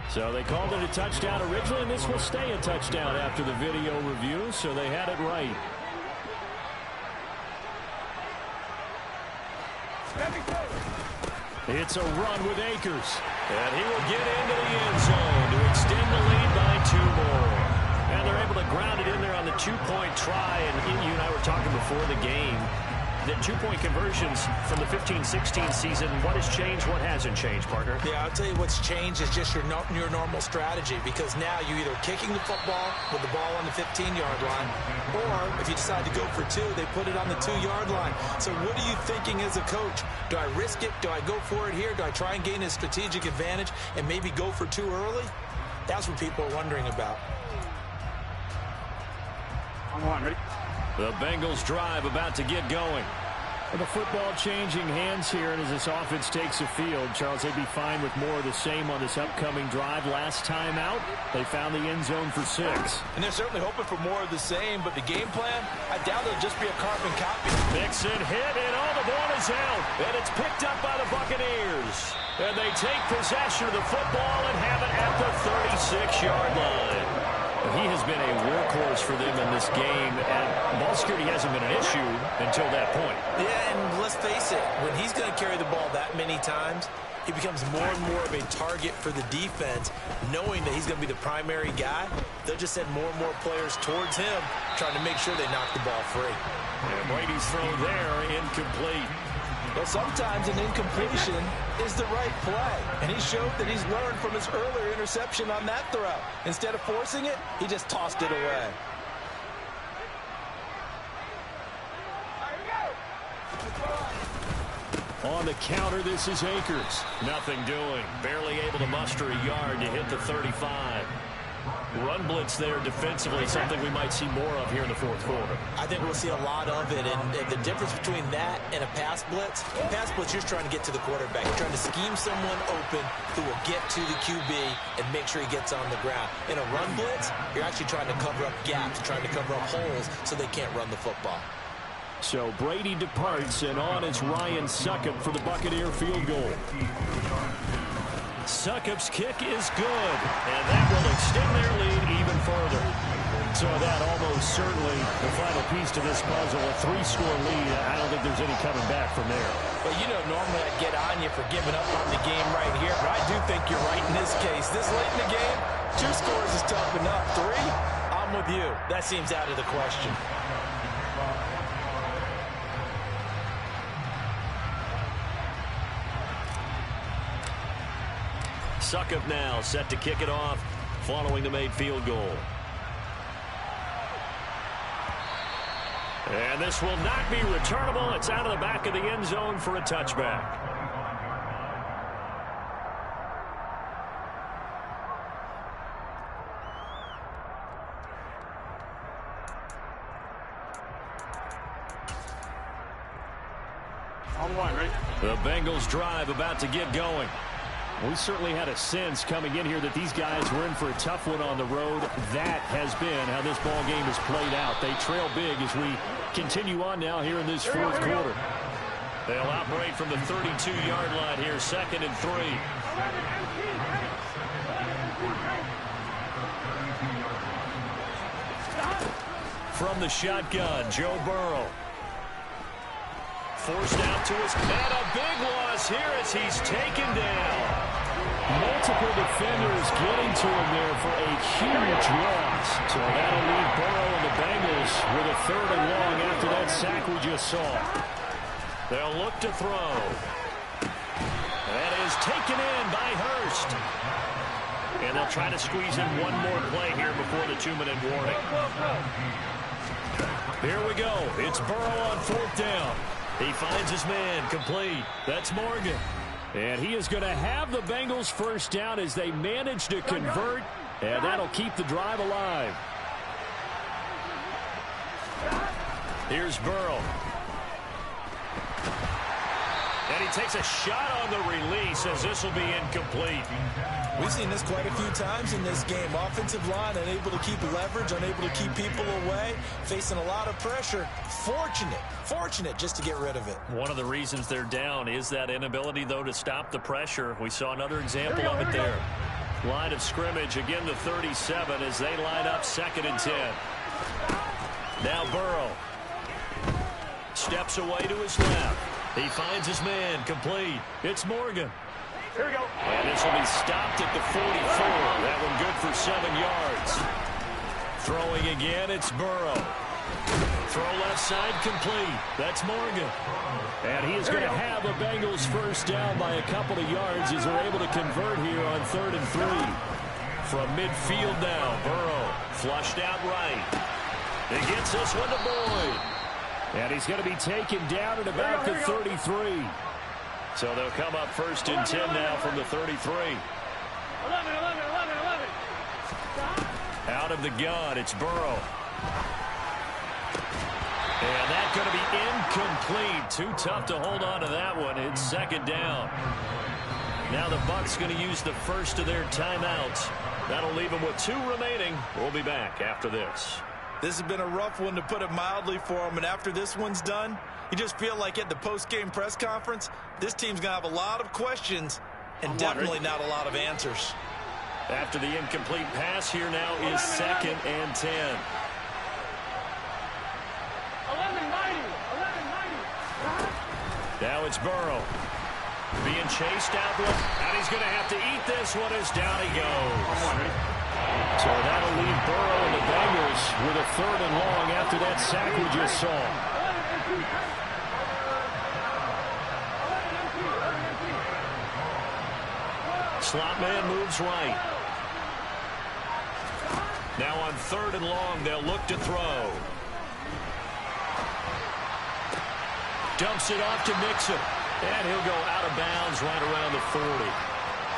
So they called it a touchdown originally, and this will stay a touchdown after the video review, so they had it right. It's a run with Akers. And he will get into the end zone to extend the lead by 2 more. And they're able to ground it in there on the 2-point try. And you and I were talking before the game. The 2-point conversions from the 15-16 season, what has changed, what hasn't changed, partner? Yeah, I'll tell you what's changed is just your normal strategy, because now you're either kicking the football with the ball on the 15-yard line, or if you decide to go for 2, they put it on the 2-yard line. So what are you thinking as a coach? Do I risk it? Do I go for it here? Do I try and gain a strategic advantage and maybe go for 2 early? That's what people are wondering about. I'm on, ready? The Bengals drive about to get going. The football changing hands here, and as this offense takes the field, Charles, they'd be fine with more of the same on this upcoming drive. Last time out, they found the end zone for 6. And they're certainly hoping for more of the same, but the game plan, I doubt it'll just be a carbon copy. Mixon hit, and the ball is out, and it's picked up by the Buccaneers. And they take possession of the football and have it at the 36-yard line. He has been a workhorse for them in this game, and ball security hasn't been an issue until that point. Yeah, and let's face it, when he's going to carry the ball that many times, he becomes more and more of a target for the defense, knowing that he's going to be the primary guy. They'll just send more and more players towards him, trying to make sure they knock the ball free. And Brady's throw there, incomplete. Well, sometimes an incompletion is the right play, and he showed that he's learned from his earlier interception on that throw. Instead of forcing it, he just tossed it away. On the counter, this is Akers. Nothing doing. Barely able to muster a yard to hit the 35. Run blitz there defensively, something we might see more of here in the 4th quarter. I think we'll see a lot of it, and the difference between that and a pass blitz, you're just trying to get to the quarterback. You're trying to scheme someone open who will get to the QB and make sure he gets on the ground. In a run blitz, you're actually trying to cover up gaps, trying to cover up holes so they can't run the football. So Brady departs, and on is Ryan Succop for the Buccaneer field goal. Succop's kick is good, and that will extend their lead even further. So that almost certainly the final piece to this puzzle, a 3-score lead. I don't think there's any coming back from there. Well, you know, normally I'd get on you for giving up on the game right here, but I do think you're right in this case. This late in the game, 2 scores is tough enough. 3, I'm I'm with you. That seems out of the question. Suckup now set to kick it off following the made field goal. And this will not be returnable. It's out of the back of the end zone for a touchback. On one, ready? The Bengals drive about to get going. We certainly had a sense coming in here that these guys were in for a tough one on the road. That has been how this ball game has played out. They trail big as we continue on now here in this fourth quarter. They'll operate from the 32-yard line here, 2nd and 3. From the shotgun, Joe Burrow. Forced out to his and a big loss here as he's taken down. Multiple defenders getting to him there for a huge loss. So that'll leave Burrow and the Bengals with a 3rd and long after that sack we just saw. They'll look to throw. That is taken in by Hurst. And they'll try to squeeze in one more play here before the 2-minute warning. Here we go. It's Burrow on 4th down. He finds his man, complete. That's Morgan. And he is going to have the Bengals first down as they manage to convert, and that'll keep the drive alive. Here's Burrow. And he takes a shot on the release as this will be incomplete. We've seen this quite a few times in this game. Offensive line unable to keep leverage, unable to keep people away, facing a lot of pressure. Fortunate just to get rid of it. One of the reasons they're down is that inability, though, to stop the pressure. We saw another example of it there. Line of scrimmage, again the 37 as they line up 2nd and 10. Now Burrow steps away to his left. He finds his man, complete. It's Morgan. Here we go. And this will be stopped at the 44. That one good for 7 yards. Throwing again, it's Burrow. Throw left side, complete. That's Morgan. And he is going to have the Bengals first down by a couple of yards as they're able to convert here on 3rd and 3. From midfield now, Burrow flushed out right. He gets this one to Boyd. And he's going to be taken down at about the 33. So they'll come up 1st and 10 now from the 33. 11. Out of the gun, it's Burrow. And that's going to be incomplete. Too tough to hold on to that one. It's 2nd down. Now the Bucs going to use the first of their timeouts. That'll leave them with 2 remaining. We'll be back after this. This has been a rough one, to put it mildly, for them. And after this one's done, you just feel like at the post-game press conference, this team's going to have a lot of questions and definitely not a lot of answers. After the incomplete pass, here now is 2nd and 10. 11-90. Now it's Burrow. Being chased out, and he's going to have to eat this one as down he goes. So that'll leave Burrow and the Bengals with a 3rd and long after that sack we just saw. Slot man moves right. Now on 3rd and long, they'll look to throw. Dumps it off to Mixon. And he'll go out of bounds right around the 40.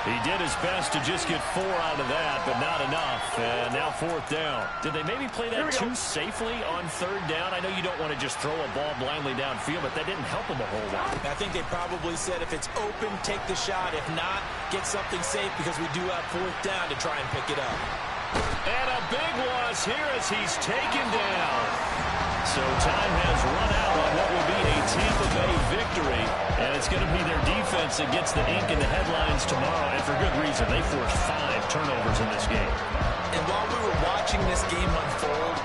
He did his best to just get 4 out of that, but not enough. And now 4th down. Did they maybe play that too safely on 3rd down? I know you don't want to just throw a ball blindly downfield, but that didn't help them a whole lot. I think they probably said if it's open, take the shot. If not, get something safe because we do have 4th down to try and pick it up. And a big loss here as he's taken down. So time has run out on what will be a Tampa Bay victory. And it's going to be their defense that gets the ink in the headlines tomorrow. And for good reason. They forced 5 turnovers in this game. And while we were watching this game unfold,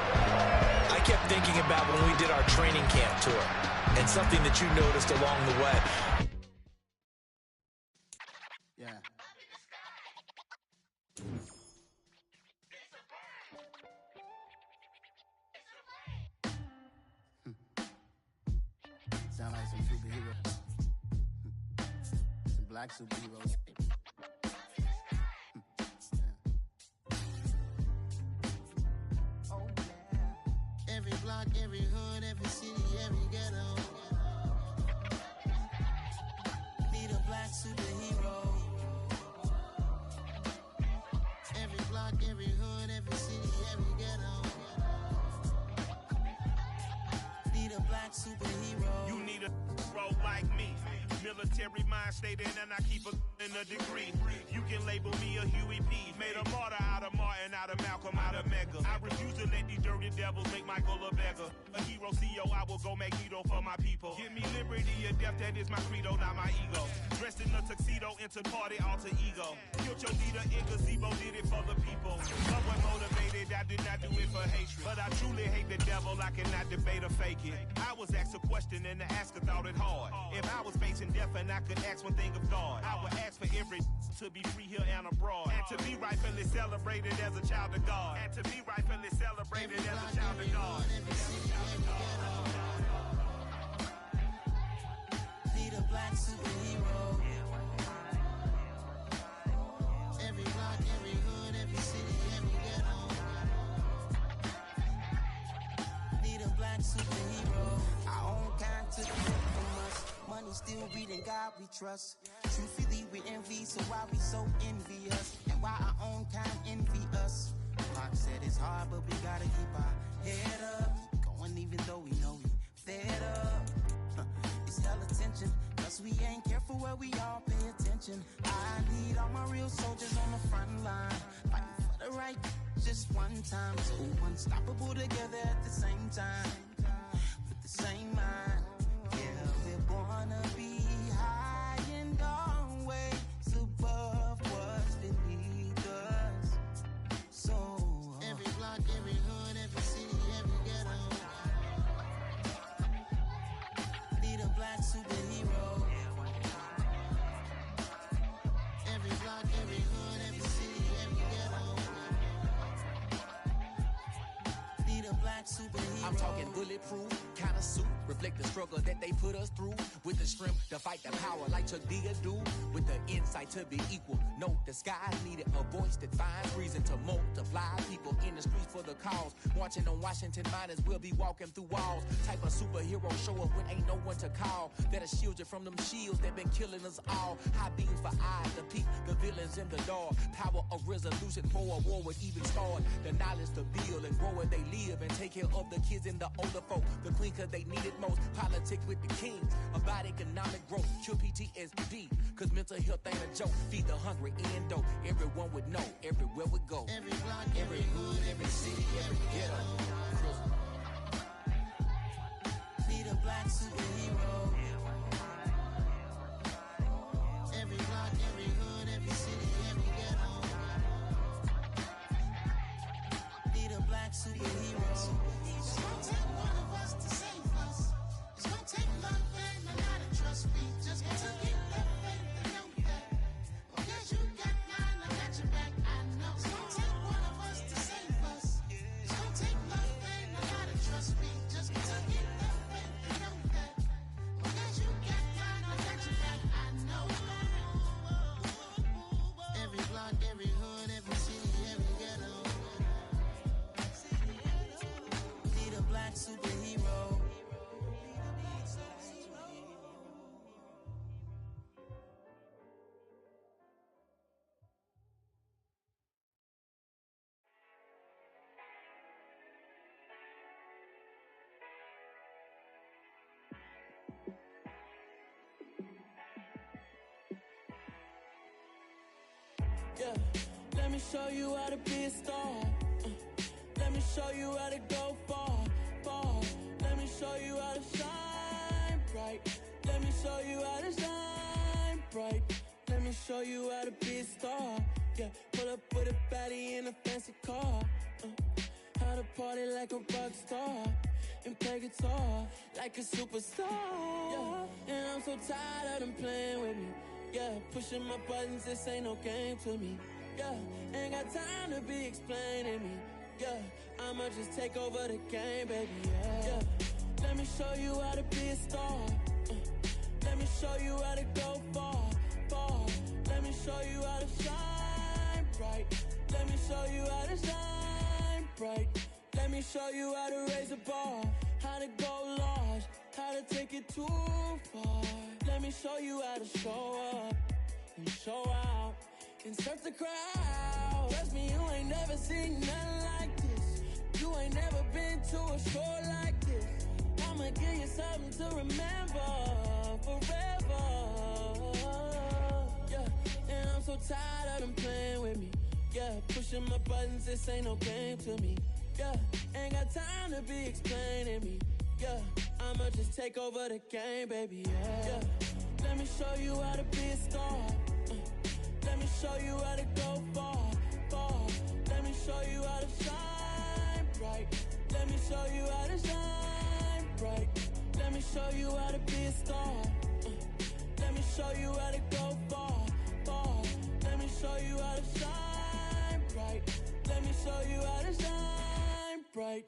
I kept thinking about when we did our training camp tour. And something that you noticed along the way. Yeah. black superheroes. Oh, yeah. Every block, every hood, every city, every ghetto. Need a black superhero. Every block, every hood, every city, every ghetto. Need a black superhero. You need a role like me. Military mind stated, and I keep in a degree. You can label me a Huey P. Made a martyr out of Martin, out of Malcolm, out of Mega. I refuse to let these dirty devils make Michael a beggar. A hero CEO, I will go Magneto for my people. Give me liberty or death, that is my credo, not my ego. Dressed in a tuxedo, entered party, alter ego. Killed your leader in gazebo, did it for the people. Someone motivated, I did not do it for hatred. But I truly hate the devil, I cannot debate or fake it. I was asked a question and the asker thought it hard. If I was facing death and I could ask one thing of God, I would ask for every to be free here and abroad, and to be rightfully celebrated as a child of God, and to be rightfully celebrated as a child of God. Need a black superhero. Every block, every hood, every city, every ghetto. Need a black superhero. Our own kind took it from us. Money still beating God we trust. Truthfully we envy, so why we so envious? And why our own kind envy us? Pac said it's hard, but we gotta keep our head up. Going even though we know we fed up. It's hell attention, cause we ain't careful where we all pay attention. I need all my real soldiers on the front line, fighting for the right just one time. So unstoppable together at the same time, with the same mind. Yeah, we're gonna be high and always above what's beneath us. So every block, every hood, every city, every ghetto. Need a black superhero. Every block, every hood, every city, every ghetto. Need a black superhero. I'm talking bulletproof kind of suit, reflect the struggle that they put us through, with the strength to fight the power like Chuck D do, with the insight to be equal. Note the skies needed a voice that finds reason to multiply people in the streets for the cause. Marching on Washington miners will be walking through walls. Type of superhero show up when ain't no one to call, that'll shield you from them shields that been killing us all. High beams for eyes to peek the villains in the dark. Power of resolution for a war would even start. The knowledge to build and grow where they live, and take care of the kids and the older folk. The queen cause they need it most. Politics with the kings, about economic growth, cure PTSD, cause mental health ain't a joke. Feed the hungry and dope, everyone would know, everywhere we go. Every block, every hood, every city, every ghetto. Need a black superhero. Every block, every hood, every city, every ghetto. Need a black superhero. It's gonna take one of us to save us. It's gonna take love and a lot of trust. We just got to get that faith and know that. Because you got mine, I got your back, I know. It's gonna take one of us to save us. It's gonna take love and a lot of trust. We just got to get that faith and know that. Because you got mine, I got your back, I know. Every block, every hood, every city, every ghetto. Need a black superhero. Yeah, let me show you how to be a star. Let me show you how to go far, far. Let me show you how to shine bright. Let me show you how to shine bright. Let me show you how to be a star. Yeah, pull up with a baddie in a fancy car. How to party like a rock star and play guitar like a superstar. Yeah, and I'm so tired of them playing with me. Yeah, pushing my buttons, this ain't no game to me. Yeah, ain't got time to be explaining me. Yeah, I'ma just take over the game, baby. Yeah, let me show you how to be a star. Let me show you how to go far, far. show you how to shine bright. Let me show you how to shine bright. Let me show you how to raise a bar, how to go large, how to take it too far. Let me show you how to show up and show out and surf the crowd. Trust me, you ain't never seen nothing like this. You ain't never been to a show like this. I'ma give you something to remember forever. Yeah, and I'm so tired of them playing with me. Yeah, pushing my buttons, this ain't no game to me. Yeah, ain't got time to be explaining me. Yeah, I'ma just take over the game, baby. Yeah, let me show you how to be a star. Let me show you how to go far, far. Let me show you how to shine bright. Let me show you how to shine bright. Let me show you how to be a star. Let me show you how to go far, far. Let me show you how to shine bright. Let me show you how to shine bright.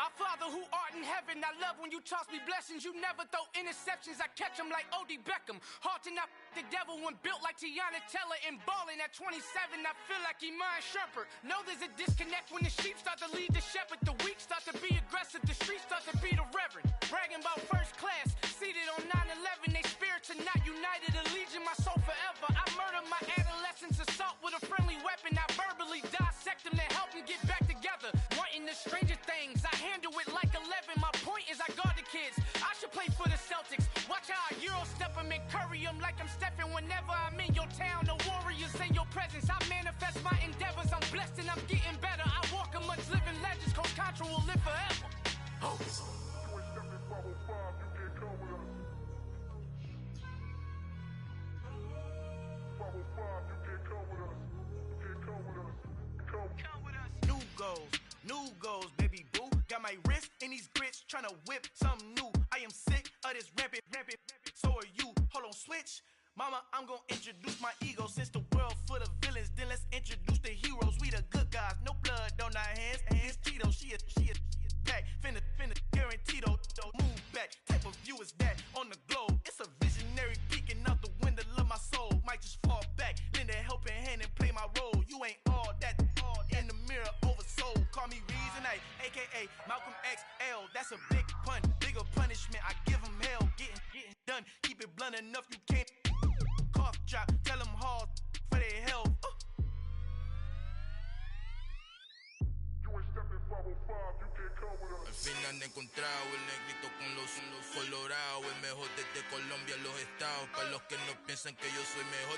Our Father who art in heaven, I love when you toss me blessings. You never throw interceptions, I catch them like O.D. Beckham. Hard to knock the devil when built like Tiana Teller and balling at 27. I feel like Iman Shumpert. Know there's a disconnect when the sheep start to lead the shepherd. The weak start to be aggressive, the streets start to be the reverend. Bragging about first class, seated on 9/11. They spirits are not united, a legion, my soul forever. I murder my adolescence, assault with a friendly weapon. I verbally dissect them to help them get back together. Wanting the stranger things, I handle it like 11. My point is I guard the kids. I should play for the Celtics. Watch how I Euro step them and curry them like I'm Stephen. Whenever I'm in your town, the Warriors in your presence. I manifest my endeavors. I'm blessed and I'm getting better. I walk amongst living legends. Coach Contra will live forever. Oh. New goals, baby boo. Got my wrist in these grits, tryna whip something new. I am sick of this rampant. So are you. Hold on, switch. Mama, I'm gonna introduce my ego. Since the world full of villains, then let's introduce the heroes. We the good guys, no blood on our hands. Hands Tito, she a pack. Finna guaranteed. Move back. Type of view is that on the globe? It's a visionary peeking out the window of my soul. Might just fall back, lend a helping hand and play my role. You ain't all that. In the mirror, oversold. Call me Reason A, aka Malcolm XL. That's a big pun, bigger punishment. I give him hell, getting done. Keep it blunt enough, you can't. Cough drop, tell them hard for their health. Al fin han encontrado el negrito con los colorados, el mejor desde Colombia, los estados. Para los que no piensan que yo soy mejor,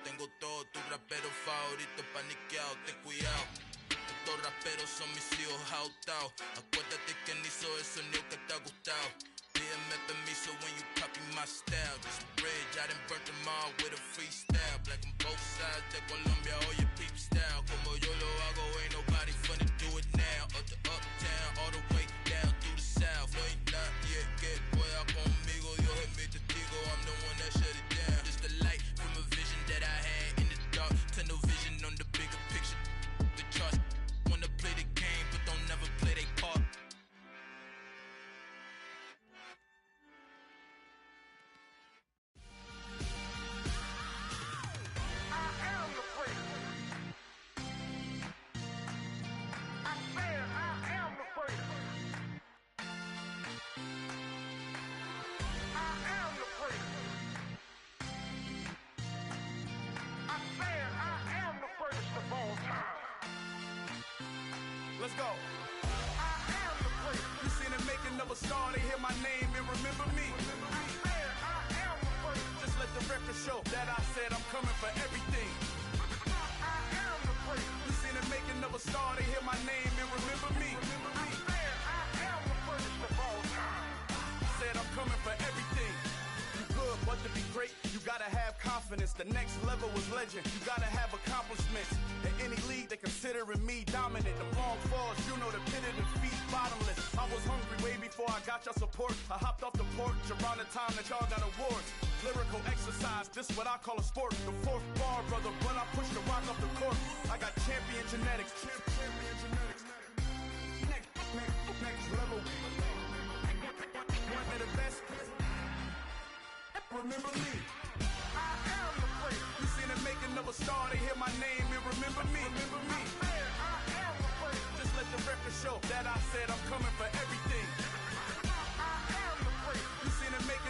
tengo todos tus raperos favoritos paniqueados, ten cuidado. Estos raperos son mis hijos jautados. Acuérdate que ni hizo el sonido que te ha gustado. Pídeme permiso when you copy my style. This bridge, I done burnt them all with a freestyle. Black on both sides de Colombia, oye peep style. Como yo lo hago, ain't nobody finna do it now. Up to uptown, all the way down through the south. No hay nadie que pueda conmigo, Dios es mi testigo. I'm the one that shut it down. Just the light from a vision that I had in the dark. Tunnel vision on the bigger picture. The charts wanna play the game, but don't never play their part. Let's go. I am the place. You seen it making of a star, they hear my name and remember me. I am the place. Just let the record show that I said I'm coming for everything. I am the place. You seen it making of a star, they hear my name and remember me. I am the first of all time. Said I'm coming for everything. You good, but to be great, you gotta have confidence. The next level was legend. You gotta have accomplishments. In any league, they considering me dominant. The wrong falls, you know the pit of defeat, bottomless. I was hungry way before before I got your support. I hopped off the porch around the time that y'all got awards. Lyrical exercise, this what I call a sport. The fourth bar, brother, but I push the rock off the court. I got champion genetics. Champion genetics. Next level. One of the best. Remember me. I am the place. You seen the making of a star, they hear my name and remember me. Remember me. I am the place. Just let the record show that I said I'm coming for everything.